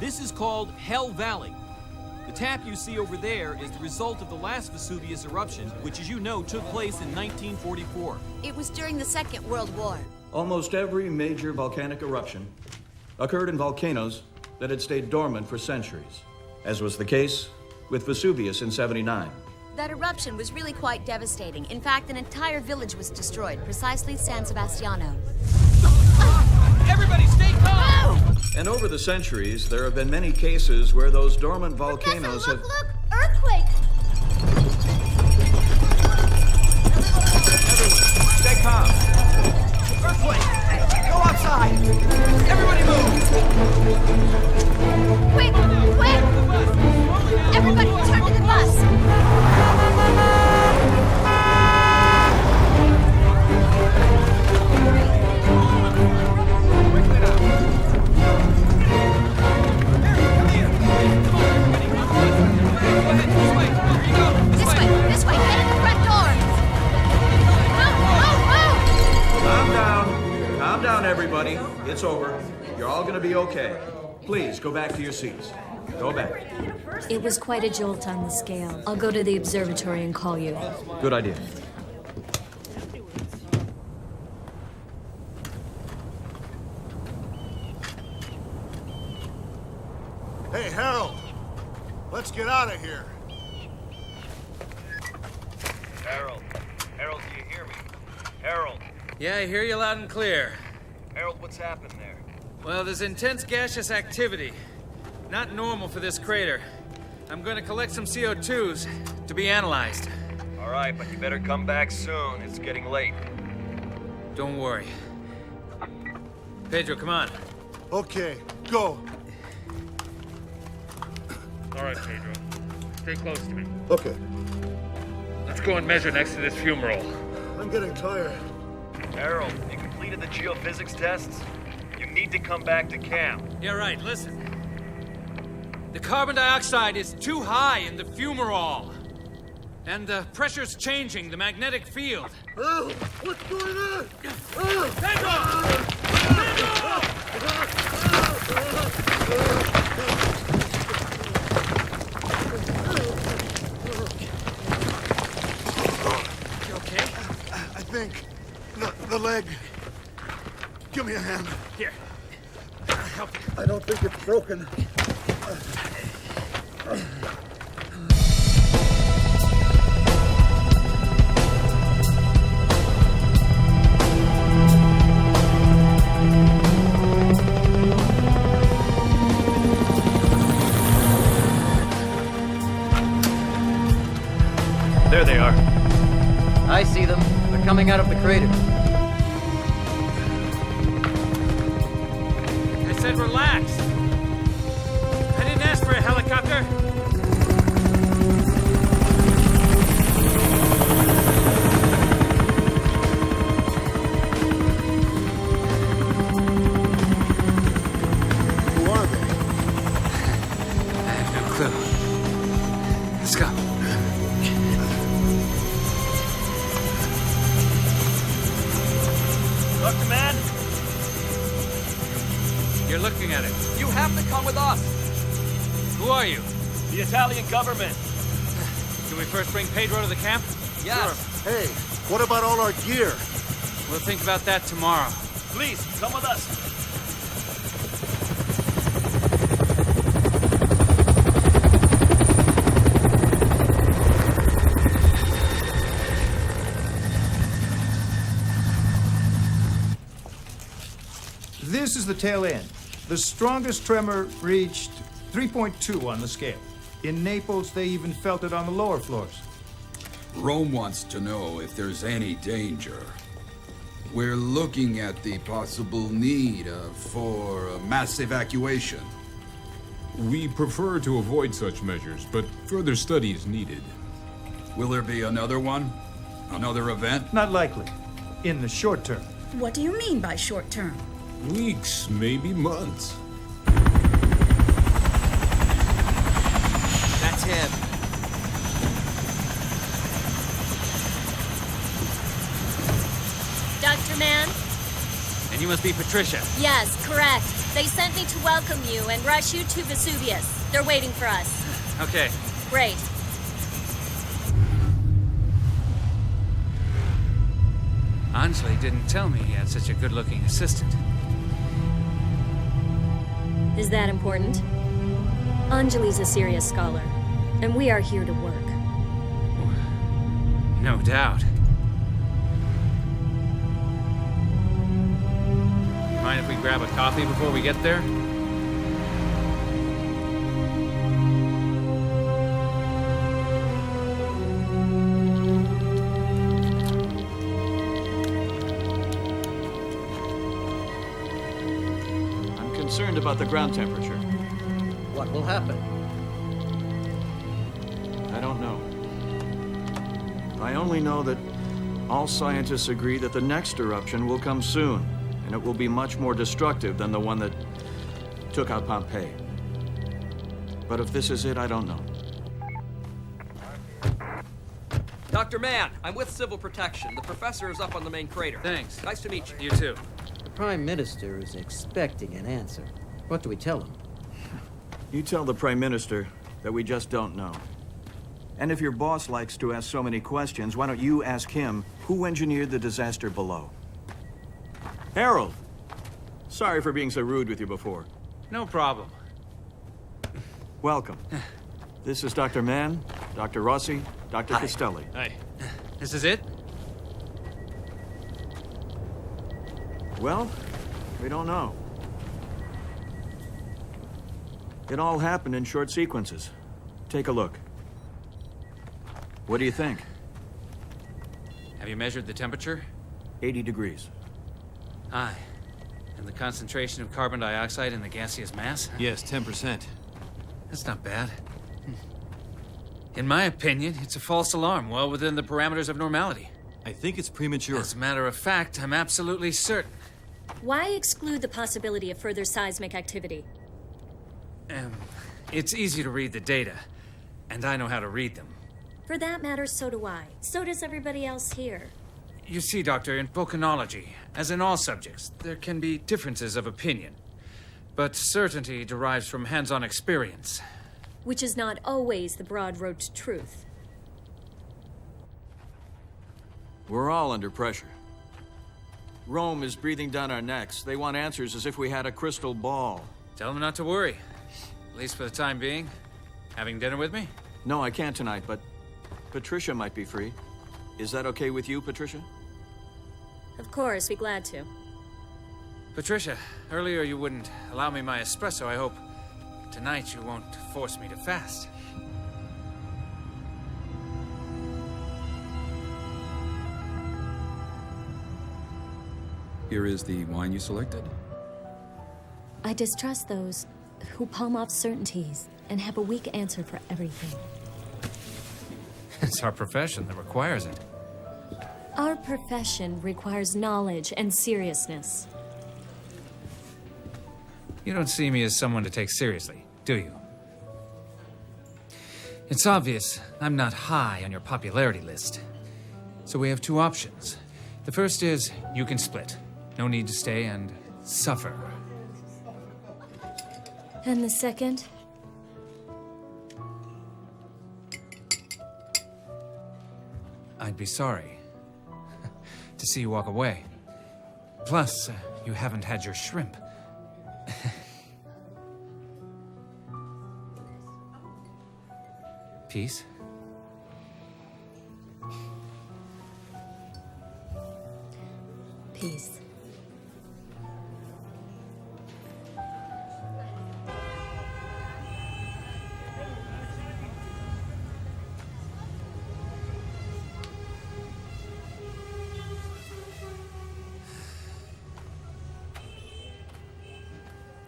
This is called Hell Valley. The tap you see over there is the result of the last Vesuvius eruption, which, as you know, took place in 1944. It was during the Second World War. Almost every major volcanic eruption occurred in volcanoes that had stayed dormant for centuries, as was the case with Vesuvius in '79. That eruption was really quite devastating. In fact, an entire village was destroyed, precisely San Sebastiano. Everybody stay calm! Oh! And over the centuries, there have been many cases where those dormant volcanoes Professor, have... look! Earthquake! Everyone, stay calm. Earthquake! Go outside! Everybody move! Quick! Quick! Everybody turn to the bus! This way, get in the front door! Move! Calm down, everybody. It's over. You're all gonna be okay. Please, go back to your seats. Go back. It was quite a jolt on the scale. I'll go to the observatory and call you. Good idea. Hey, Harold! Let's get out of here. Harold, do you hear me? Harold, Yeah, I hear you loud and clear. Harold, what's happened there? Well, there's intense gaseous activity. Not normal for this crater. I'm going to collect some CO2s to be analyzed. All right, but you better come back soon. It's getting late. Don't worry. Pedro, come on. Okay, go. All right, Pedro. Stay close to me. Okay, Let's go and measure next to this fumarole. I'm getting tired. Harold, you completed the geophysics tests? You need to come back to camp. Yeah, right, listen. The carbon dioxide is too high in the fumarole. And the pressure's changing the magnetic field. Oh, what's going on? You okay? I think the leg. Give me a hand. Here. I'll help you. I don't think it's broken. There they are. I see them. They're coming out of the crater. I said relax. I didn't ask for a helicopter. Who are they? I have no clue. Let's go. Dr. Mann, You're looking at it. You have to come with us. Who are you? the Italian government. Can we first bring Pedro to the camp? Yes. Hey, what about all our gear? We'll think about that tomorrow. Please, come with us. This is the tail end. The strongest tremor reached 3.2 on the scale. In Naples, they even felt it on the lower floors. Rome wants to know if there's any danger. We're looking at the possible need for a mass evacuation. We prefer to avoid such measures, but further study is needed. Will there be another one? Another event? Not likely. In the short term. What do you mean by short term? Weeks, maybe months. That's him. Dr. Mann? And you must be Patricia. Yes, correct. They sent me to welcome you and rush you to Vesuvius. They're waiting for us. Okay. Great. Anjali didn't tell me he had such a good-looking assistant. Is that important? Anjali's a serious scholar, and we are here to work. No doubt. Mind if we grab a coffee before we get there? I'm concerned about the ground temperature. What will happen? I don't know. I only know that all scientists agree that the next eruption will come soon, and it will be much more destructive than the one that took out Pompei. But if this is it, I don't know. Dr. Mann, I'm with Civil Protection. The professor is up on the main crater. Thanks. Nice to meet you. You too. The Prime Minister is expecting an answer. What do we tell him? You tell the Prime Minister that we just don't know. And if your boss likes to ask so many questions, why don't you ask him who engineered the disaster below? Harold! Sorry for being so rude with you before. No problem. Welcome. This is Dr. Mann, Dr. Rossi, Dr. Hi. Castelli. Hi. This is it? Well, we don't know. It all happened in short sequences. Take a look. What do you think? Have you measured the temperature? 80 degrees. Aye. And the concentration of carbon dioxide in the gaseous mass? Yes, 10%. That's not bad. In my opinion, it's a false alarm, well within the parameters of normality. I think it's premature. As a matter of fact, I'm absolutely certain. Why exclude the possibility of further seismic activity? It's easy to read the data, and I know how to read them. For that matter, so do I. So does everybody else here. You see, Doctor, in volcanology, as in all subjects, there can be differences of opinion. But certainty derives from hands-on experience. Which is not always the broad road to truth. We're all under pressure. Rome is breathing down our necks. They want answers as if we had a crystal ball. Tell them not to worry. At least for the time being. Having dinner with me? No, I can't tonight, but Patricia might be free. Is that okay with you, Patricia? Of course, be glad to. Patricia, earlier you wouldn't allow me my espresso. I hope tonight you won't force me to fast. Here is the wine you selected. I distrust those who palm off certainties and have a weak answer for everything. It's our profession that requires it. Our profession requires knowledge and seriousness. You don't see me as someone to take seriously, do you? It's obvious I'm not high on your popularity list. So we have two options. The first is you can split. No need to stay and suffer. And the second? I'd be sorry to see you walk away. Plus, you haven't had your shrimp. Peace? Peace.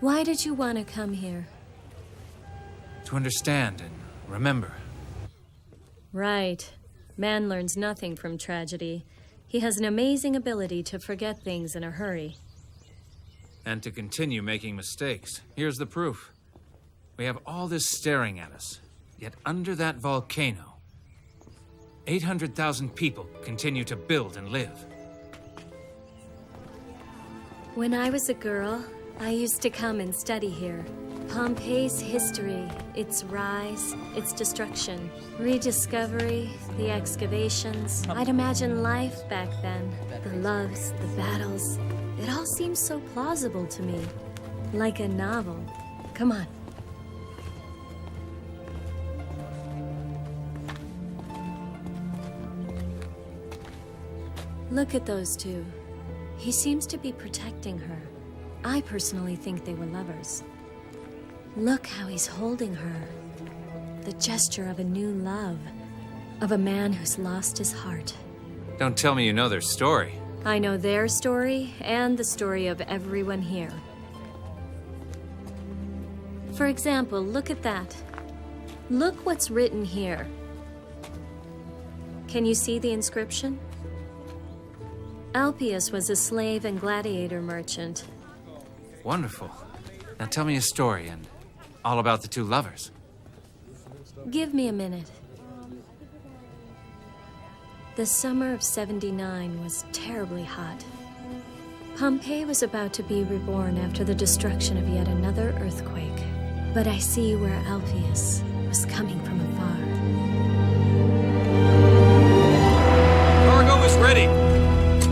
Why did you want to come here? To understand and remember. Right. Man learns nothing from tragedy. He has an amazing ability to forget things in a hurry. And to continue making mistakes. Here's the proof. We have all this staring at us. Yet under that volcano, 800,000 people continue to build and live. When I was a girl, I used to come and study here. Pompeii's history, its rise, its destruction, rediscovery, the excavations. I'd imagine life back then. The loves, the battles. It all seems so plausible to me. Like a novel. Come on. Look at those two. He seems to be protecting her. I personally think they were lovers. Look how he's holding her. The gesture of a new love. Of a man who's lost his heart. Don't tell me you know their story. I know their story and the story of everyone here. For example, look at that. Look what's written here. Can you see the inscription? Alpius was a slave and gladiator merchant. Wonderful. Now tell me a story and all about the two lovers. Give me a minute. The summer of 79 was terribly hot. Pompeii was about to be reborn after the destruction of yet another earthquake. But I see where Alpius was coming from a